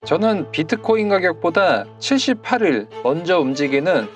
저는 비트코인 가격보다 78일 먼저 움직이는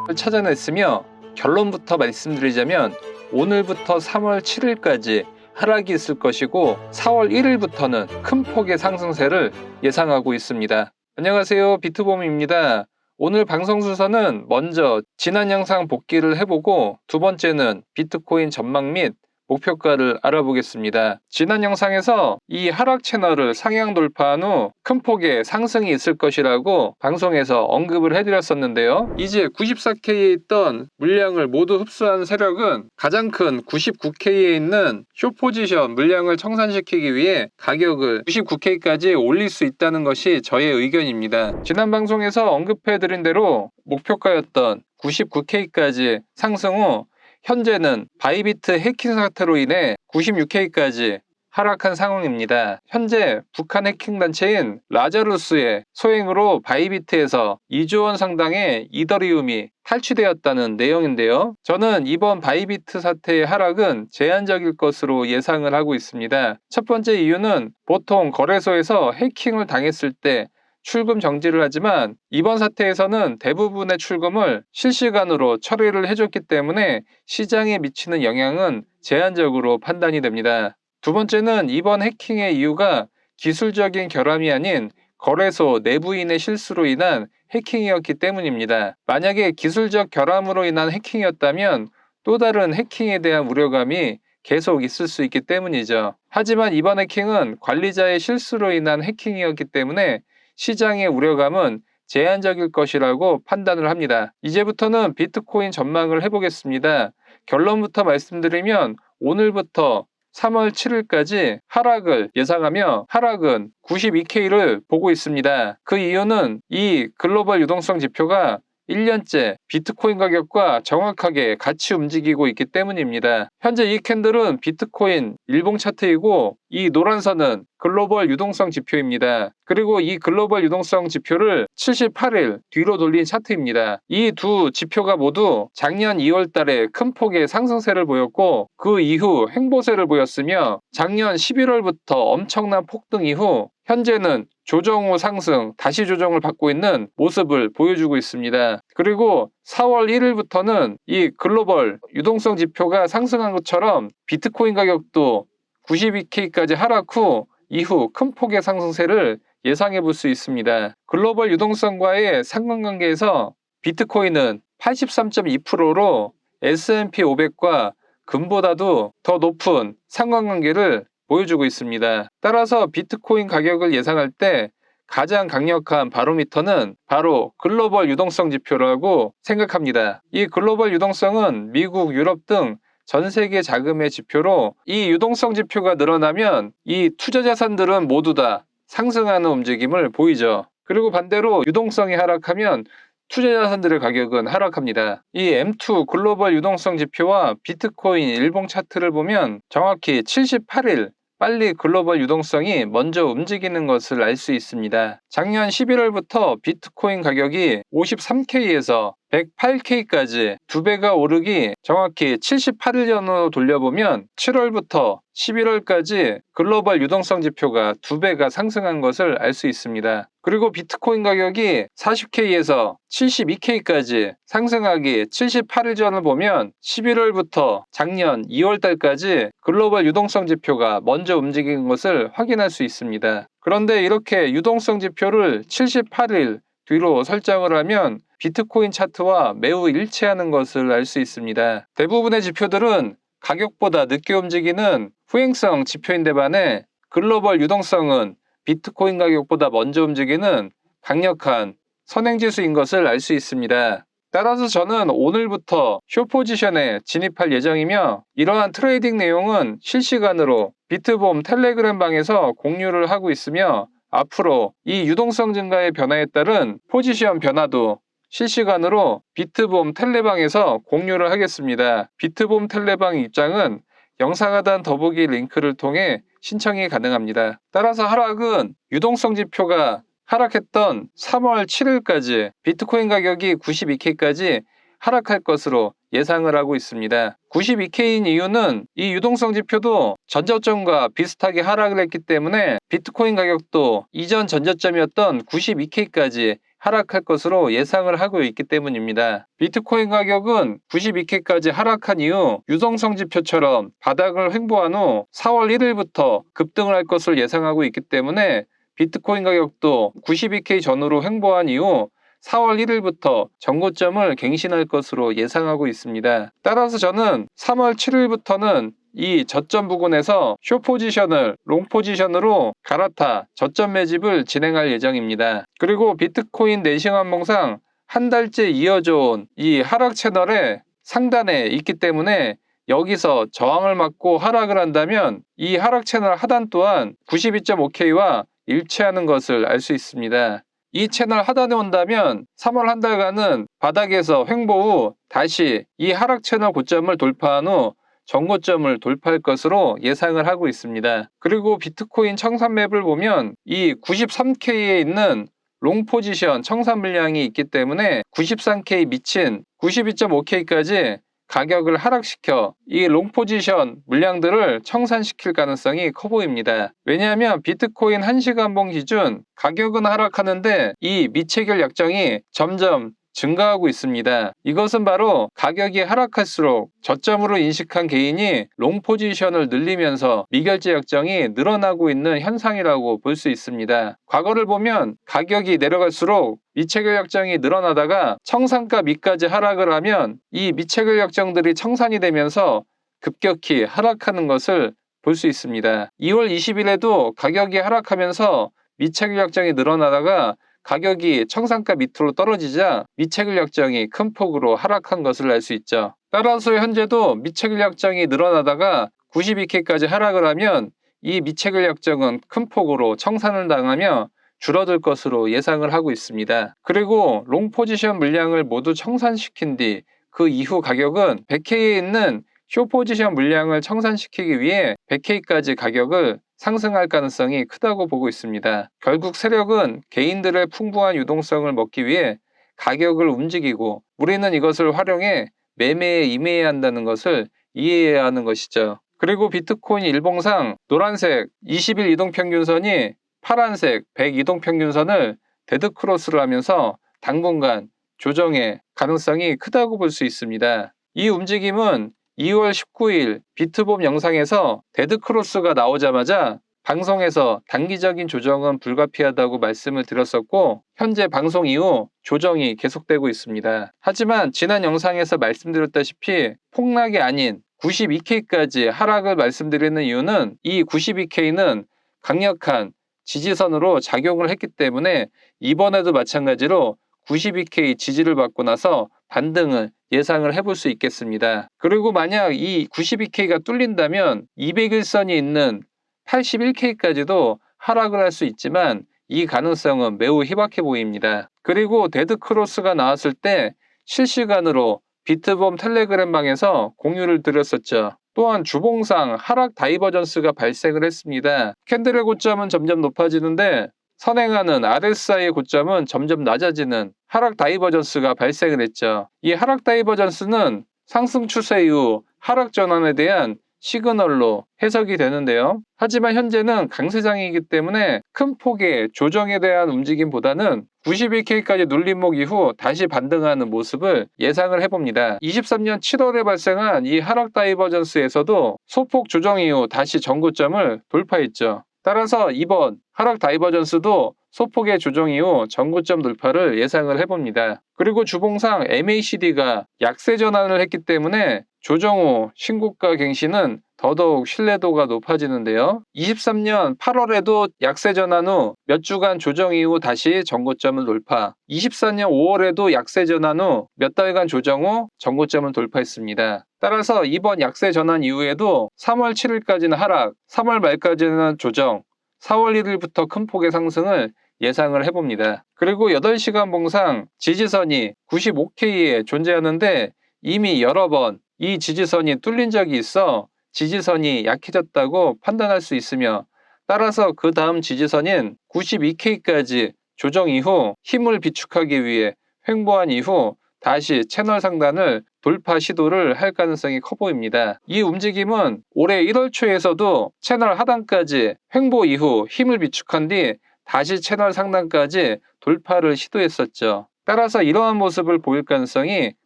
걸 찾아냈으며, 결론부터 말씀드리자면 오늘부터 3월 7일까지 하락이 있을 것이고 4월 1일부터는 큰 폭의 상승세를 예상하고 있습니다. 안녕하세요, 비트봄입니다. 오늘 방송 순서는 먼저 지난 영상 복기를 해보고, 두 번째는 비트코인 전망 및 목표가를 알아보겠습니다. 지난 영상에서 이 하락 채널을 상향 돌파한 후 큰 폭의 상승이 있을 것이라고 방송에서 언급을 해드렸었는데요. 이제 94K에 있던 물량을 모두 흡수한 세력은 가장 큰 99K에 있는 숏포지션 물량을 청산시키기 위해 가격을 99K까지 올릴 수 있다는 것이 저의 의견입니다. 지난 방송에서 언급해드린 대로 목표가였던 99K까지 상승 후 현재는 바이비트 해킹 사태로 인해 96K까지 하락한 상황입니다. 현재 북한 해킹 단체인 라자루스의 소행으로 바이비트에서 2조 원 상당의 이더리움이 탈취되었다는 내용인데요. 저는 이번 바이비트 사태의 하락은 제한적일 것으로 예상을 하고 있습니다. 첫 번째 이유는 보통 거래소에서 해킹을 당했을 때 출금 정지를 하지만 이번 사태에서는 대부분의 출금을 실시간으로 처리를 해줬기 때문에 시장에 미치는 영향은 제한적으로 판단이 됩니다. 두 번째는 이번 해킹의 이유가 기술적인 결함이 아닌 거래소 내부인의 실수로 인한 해킹이었기 때문입니다. 만약에 기술적 결함으로 인한 해킹이었다면 또 다른 해킹에 대한 우려감이 계속 있을 수 있기 때문이죠. 하지만 이번 해킹은 관리자의 실수로 인한 해킹이었기 때문에 시장의 우려감은 제한적일 것이라고 판단을 합니다. 이제부터는 비트코인 전망을 해보겠습니다. 결론부터 말씀드리면 오늘부터 3월 7일까지 하락을 예상하며 하락은 92K를 보고 있습니다. 그 이유는 이 글로벌 유동성 지표가 1년째 비트코인 가격과 정확하게 같이 움직이고 있기 때문입니다. 현재 이 캔들은 비트코인 일봉 차트이고 이 노란 선은 글로벌 유동성 지표입니다. 그리고 이 글로벌 유동성 지표를 78일 뒤로 돌린 차트입니다. 이 두 지표가 모두 작년 2월 달에 큰 폭의 상승세를 보였고 그 이후 횡보세를 보였으며 작년 11월부터 엄청난 폭등 이후 현재는 조정 후 상승, 다시 조정을 받고 있는 모습을 보여주고 있습니다. 그리고 4월 1일부터는 이 글로벌 유동성 지표가 상승한 것처럼 비트코인 가격도 92K까지 하락 후 이후 큰 폭의 상승세를 예상해 볼 수 있습니다. 글로벌 유동성과의 상관관계에서 비트코인은 83.2%로 S&P 500과 금보다도 더 높은 상관관계를 보여주고 있습니다. 따라서 비트코인 가격을 예상할 때 가장 강력한 바로미터는 바로 글로벌 유동성 지표라고 생각합니다. 이 글로벌 유동성은 미국, 유럽 등 전 세계 자금의 지표로 이 유동성 지표가 늘어나면 이 투자 자산들은 모두 다 상승하는 움직임을 보이죠. 그리고 반대로 유동성이 하락하면 투자 자산들의 가격은 하락합니다. 이 M2 글로벌 유동성 지표와 비트코인 일봉 차트를 보면 정확히 78일 빨리 글로벌 유동성이 먼저 움직이는 것을 알 수 있습니다. 작년 11월부터 비트코인 가격이 53K에서 108K까지 2배가 오르기 정확히 78일 전으로 돌려보면 7월부터 11월까지 글로벌 유동성 지표가 2배가 상승한 것을 알 수 있습니다. 그리고 비트코인 가격이 40K에서 72K까지 상승하기 78일 전을 보면 11월부터 작년 2월달까지 글로벌 유동성 지표가 먼저 움직인 것을 확인할 수 있습니다. 그런데 이렇게 유동성 지표를 78일 뒤로 설정을 하면 비트코인 차트와 매우 일치하는 것을 알 수 있습니다. 대부분의 지표들은 가격보다 늦게 움직이는 후행성 지표인데 반해 글로벌 유동성은 비트코인 가격보다 먼저 움직이는 강력한 선행지수인 것을 알 수 있습니다. 따라서 저는 오늘부터 숏포지션에 진입할 예정이며 이러한 트레이딩 내용은 실시간으로 비트봄 텔레그램 방에서 공유를 하고 있으며 앞으로 이 유동성 증가의 변화에 따른 포지션 변화도 실시간으로 비트봄 텔레방에서 공유를 하겠습니다. 비트봄 텔레방 입장은 영상 하단 더보기 링크를 통해 신청이 가능합니다. 따라서 하락은 유동성 지표가 하락했던 3월 7일까지 비트코인 가격이 92K까지 하락할 것으로 예상을 하고 있습니다. 92K인 이유는 이 유동성 지표도 전저점과 비슷하게 하락을 했기 때문에 비트코인 가격도 이전 전저점이었던 92K까지 하락할 것으로 예상을 하고 있기 때문입니다. 비트코인 가격은 92K까지 하락한 이후 유동성 지표처럼 바닥을 횡보한 후 4월 1일부터 급등을 할 것을 예상하고 있기 때문에 비트코인 가격도 92K 전후로 횡보한 이후 4월 1일부터 전고점을 갱신할 것으로 예상하고 있습니다. 따라서 저는 3월 7일부터는 이 저점 부근에서 숏 포지션을 롱 포지션으로 갈아타 저점 매집을 진행할 예정입니다. 그리고 비트코인 내시황봉상 한 달째 이어져 온 이 하락 채널의 상단에 있기 때문에 여기서 저항을 맞고 하락을 한다면 이 하락 채널 하단 또한 92.5K와 일치하는 것을 알 수 있습니다. 이 채널 하단에 온다면 3월 한 달간은 바닥에서 횡보 후 다시 이 하락 채널 고점을 돌파한 후 전고점을 돌파할 것으로 예상을 하고 있습니다. 그리고 비트코인 청산 맵을 보면 이 93K에 있는 롱 포지션 청산 물량이 있기 때문에 93K 미친 92.5K까지 가격을 하락시켜 이 롱 포지션 물량들을 청산시킬 가능성이 커 보입니다. 왜냐하면 비트코인 1시간봉 기준 가격은 하락하는데 이 미체결 약정이 점점 증가하고 있습니다. 이것은 바로 가격이 하락할수록 저점으로 인식한 개인이 롱 포지션을 늘리면서 미결제 약정이 늘어나고 있는 현상이라고 볼 수 있습니다. 과거를 보면 가격이 내려갈수록 미체결 약정이 늘어나다가 청산가 밑까지 하락을 하면 이 미체결 약정들이 청산이 되면서 급격히 하락하는 것을 볼 수 있습니다. 2월 20일에도 가격이 하락하면서 미체결 약정이 늘어나다가 가격이 청산가 밑으로 떨어지자 미체결 약정이 큰 폭으로 하락한 것을 알 수 있죠. 따라서 현재도 미체결 약정이 늘어나다가 92K까지 하락을 하면 이 미체결 약정은 큰 폭으로 청산을 당하며 줄어들 것으로 예상을 하고 있습니다. 그리고 롱 포지션 물량을 모두 청산시킨 뒤 그 이후 가격은 100K에 있는 숏 포지션 물량을 청산시키기 위해 100K까지 가격을 상승할 가능성이 크다고 보고 있습니다. 결국 세력은 개인들의 풍부한 유동성을 먹기 위해 가격을 움직이고 우리는 이것을 활용해 매매에 임해야 한다는 것을 이해해야 하는 것이죠. 그리고 비트코인 일봉상 노란색 20일 이동평균선이 파란색 100 이동평균선을 데드크로스를 하면서 당분간 조정의 가능성이 크다고 볼 수 있습니다. 이 움직임은 2월 19일 비트봄 영상에서 데드크로스가 나오자마자 방송에서 단기적인 조정은 불가피하다고 말씀을 드렸었고 현재 방송 이후 조정이 계속되고 있습니다. 하지만 지난 영상에서 말씀드렸다시피 폭락이 아닌 92K까지 하락을 말씀드리는 이유는 이 92K는 강력한 지지선으로 작용을 했기 때문에 이번에도 마찬가지로 92K 지지를 받고 나서 반등을 예상을 해볼 수 있겠습니다. 그리고 만약 이 92K가 뚫린다면 201선이 있는 81K까지도 하락을 할 수 있지만 이 가능성은 매우 희박해 보입니다. 그리고 데드크로스가 나왔을 때 실시간으로 비트봄 텔레그램방에서 공유를 드렸었죠. 또한 주봉상 하락 다이버전스가 발생을 했습니다. 캔들의 고점은 점점 높아지는데 선행하는 RSI의 고점은 점점 낮아지는 하락 다이버전스가 발생을 했죠. 이 하락 다이버전스는 상승 추세 이후 하락 전환에 대한 시그널로 해석이 되는데요. 하지만 현재는 강세장이기 때문에 큰 폭의 조정에 대한 움직임보다는 91K까지 눌림목 이후 다시 반등하는 모습을 예상을 해봅니다. 23년 7월에 발생한 이 하락 다이버전스에서도 소폭 조정 이후 다시 전고점을 돌파했죠. 따라서 이번 하락 다이버전스도 소폭의 조정 이후 전고점 돌파를 예상을 해봅니다. 그리고 주봉상 MACD가 약세 전환을 했기 때문에 조정 후 신고가 갱신은 더더욱 신뢰도가 높아지는데요. 23년 8월에도 약세 전환 후 몇 주간 조정 이후 다시 전고점을 돌파, 24년 5월에도 약세 전환 후 몇 달간 조정 후 전고점을 돌파했습니다. 따라서 이번 약세 전환 이후에도 3월 7일까지는 하락, 3월 말까지는 조정, 4월 1일부터 큰 폭의 상승을 예상을 해봅니다. 그리고 8시간 봉상 지지선이 95K에 존재하는데 이미 여러 번 이 지지선이 뚫린 적이 있어 지지선이 약해졌다고 판단할 수 있으며 따라서 그 다음 지지선인 92K까지 조정 이후 힘을 비축하기 위해 횡보한 이후 다시 채널 상단을 돌파 시도를 할 가능성이 커 보입니다. 이 움직임은 올해 1월 초에서도 채널 하단까지 횡보 이후 힘을 비축한 뒤 다시 채널 상단까지 돌파를 시도했었죠. 따라서 이러한 모습을 보일 가능성이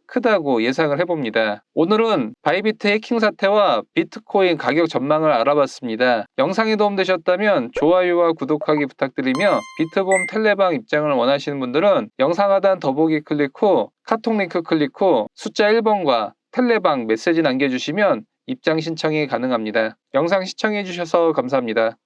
크다고 예상을 해봅니다. 오늘은 바이비트 해킹 사태와 비트코인 가격 전망을 알아봤습니다. 영상이 도움되셨다면 좋아요와 구독하기 부탁드리며 비트봄 텔레방 입장을 원하시는 분들은 영상 하단 더보기 클릭 후 카톡 링크 클릭 후 숫자 1번과 텔레방 메시지 남겨주시면 입장 신청이 가능합니다. 영상 시청해주셔서 감사합니다.